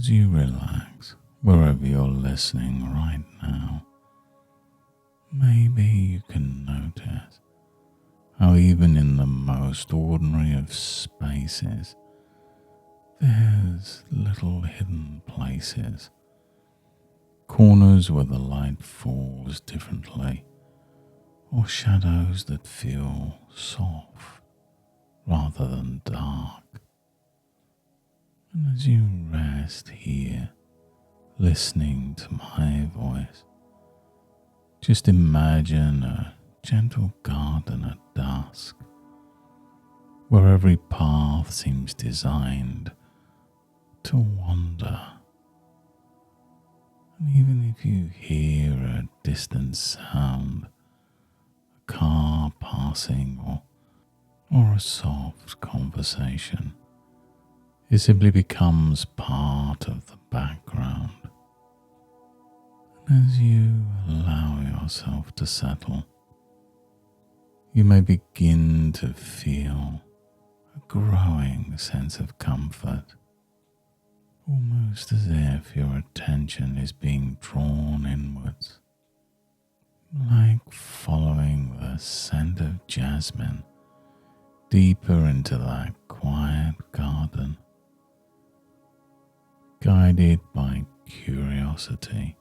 As you relax, wherever you're listening right now, maybe you can notice how even in the most ordinary of spaces, there's little hidden places, corners where the light falls differently, or shadows that feel soft rather than dark. And as you rest here, listening to my voice, just imagine a gentle garden at dusk, where every path seems designed to wander. And even if you hear a distant sound, a car passing or a soft conversation, it simply becomes part of the background. And as you allow yourself to settle, you may begin to feel a growing sense of comfort, almost as if your attention is being drawn inwards, like following the scent of jasmine deeper into that quiet garden, guided by curiosity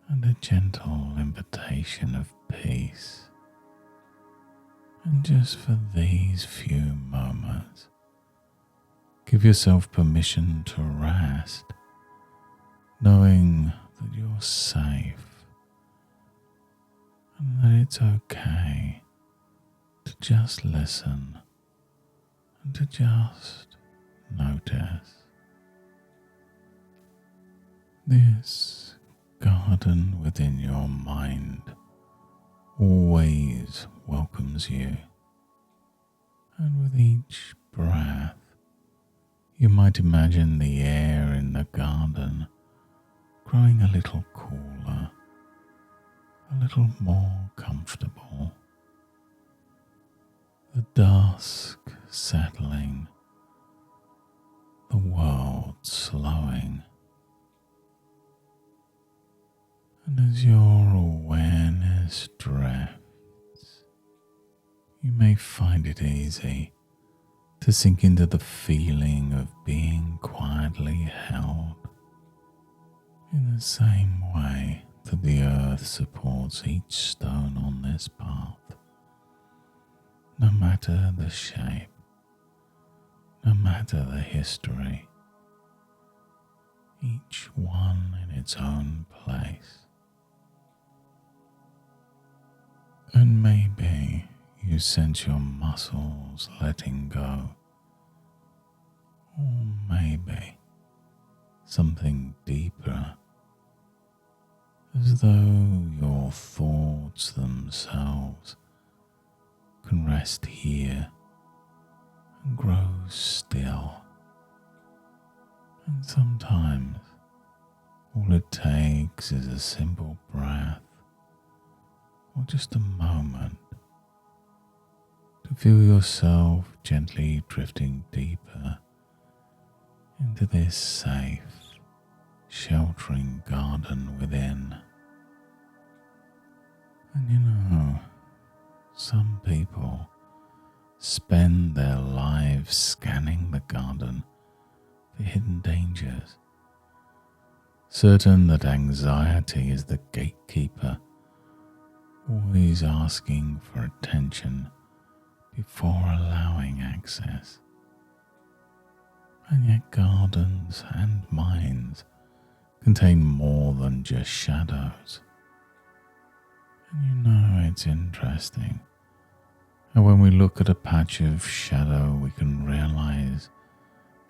and a gentle invitation of peace. And just for these few moments, give yourself permission to rest, knowing that you're safe and that it's okay to just listen and to just notice. This garden within your mind always welcomes you, and with each breath you might imagine the air in the garden growing a little cooler, a little more comfortable, the dusk settling, the world slowing. And as your awareness drifts, you may find it easy to sink into the feeling of being quietly held, in the same way that the earth supports each stone on this path, no matter the shape, no matter the history, each one in its own place. And maybe you sense your muscles letting go, or maybe something deeper, as though your thoughts themselves can rest here and grow still. And sometimes all it takes is a simple breath, or just a moment, to feel yourself gently drifting deeper into this safe, sheltering garden within. And some people spend their lives scanning the garden for hidden dangers, certain that anxiety is the gatekeeper, always asking for attention before allowing access. And yet gardens and minds contain more than just shadows. And it's interesting how when we look at a patch of shadow, we can realize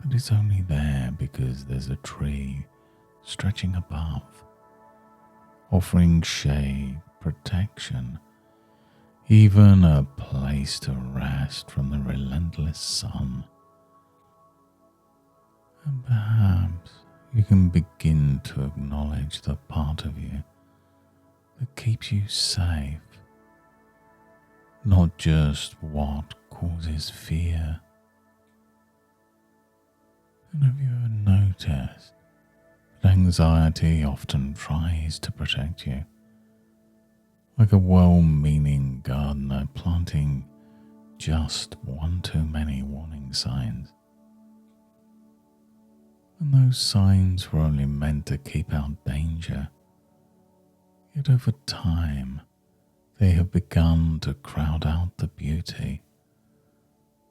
that it's only there because there's a tree stretching above, offering shade, protection, even a place to rest from the relentless sun. And perhaps you can begin to acknowledge the part of you that keeps you safe, not just what causes fear. And have you ever noticed But anxiety often tries to protect you, like a well-meaning gardener planting just one too many warning signs. And those signs were only meant to keep out danger. Yet over time, they have begun to crowd out the beauty,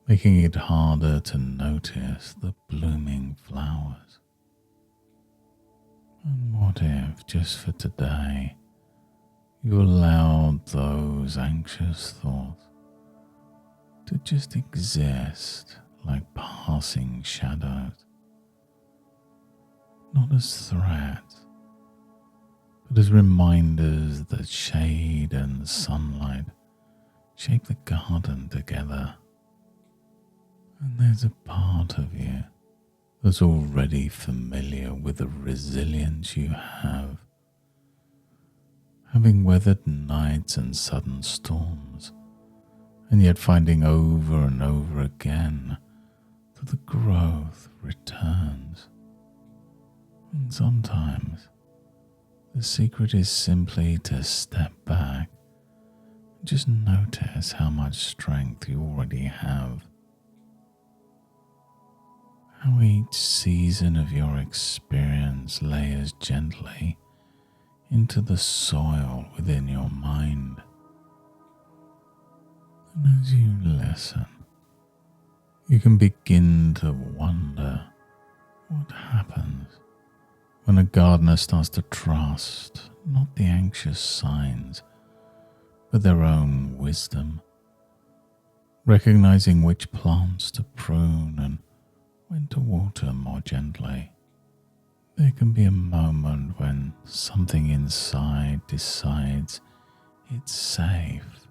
making it harder to notice the blooming flowers. And what if, just for today, you allowed those anxious thoughts to just exist like passing shadows, not as threats, but as reminders that shade and sunlight shape the garden together. And there's a part of you that's already familiar with the resilience you have, having weathered nights and sudden storms, and yet finding over and over again that the growth returns. And sometimes the secret is simply to step back and just notice how much strength you already have. How each season of your experience layers gently into the soil within your mind. And as you listen, you can begin to wonder what happens when a gardener starts to trust not the anxious signs, but their own wisdom, recognizing which plants to prune and when to water more gently. There can be a moment when something inside decides it's safe,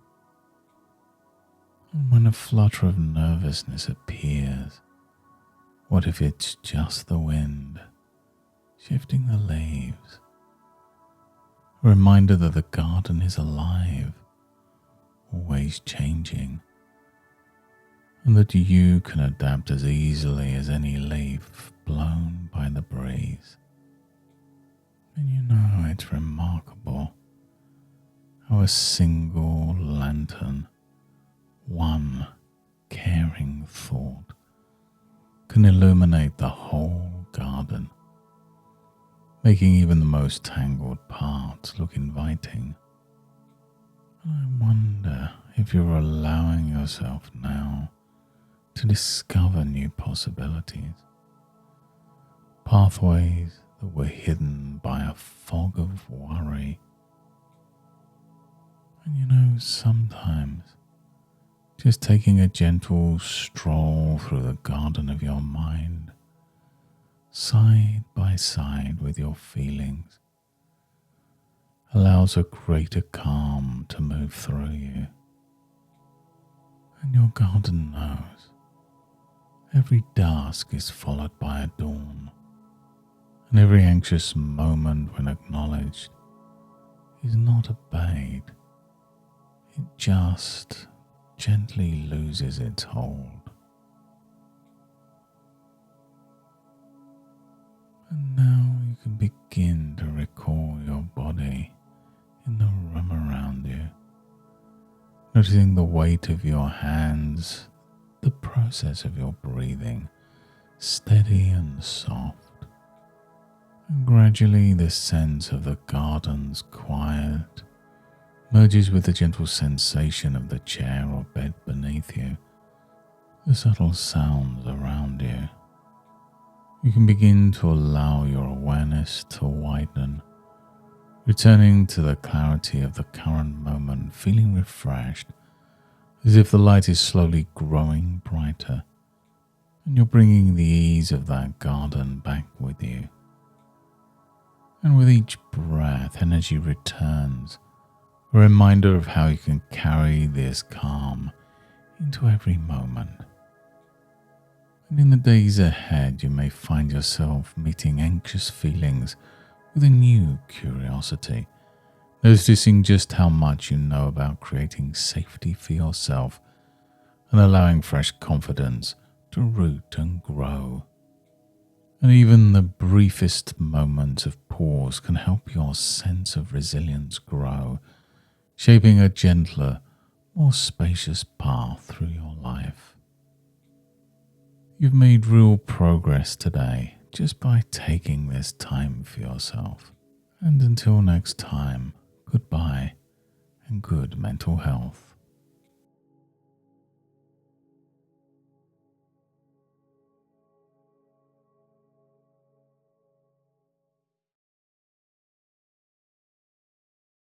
and when a flutter of nervousness appears. What if it's just the wind shifting the leaves? A reminder that the garden is alive, always changing, and that you can adapt as easily as any leaf blown by the breeze. And you know it's remarkable how a single lantern, one caring thought, can illuminate the whole garden, making even the most tangled parts look inviting. And I wonder if you're allowing yourself now to discover new possibilities, pathways that were hidden by a fog of worry. And you know, sometimes just taking a gentle stroll through the garden of your mind, side by side with your feelings, allows a greater calm to move through you. And your garden knows every dusk is followed by a dawn, and every anxious moment, when acknowledged, is not obeyed. It just gently loses its hold. And now you can begin to recall your body in the room around you, noticing the weight of your hands, the process of your breathing, steady and soft. And gradually the sense of the garden's quiet merges with the gentle sensation of the chair or bed beneath you, the subtle sounds around you. You can begin to allow your awareness to widen, returning to the clarity of the current moment, feeling refreshed, as if the light is slowly growing brighter, and you're bringing the ease of that garden back with you. And with each breath, energy returns, a reminder of how you can carry this calm into every moment. And in the days ahead, you may find yourself meeting anxious feelings with a new curiosity, noticing just how much you know about creating safety for yourself and allowing fresh confidence to root and grow. And even the briefest moments of pause can help your sense of resilience grow, shaping a gentler, more spacious path through your life. You've made real progress today just by taking this time for yourself. And until next time, goodbye and good mental health.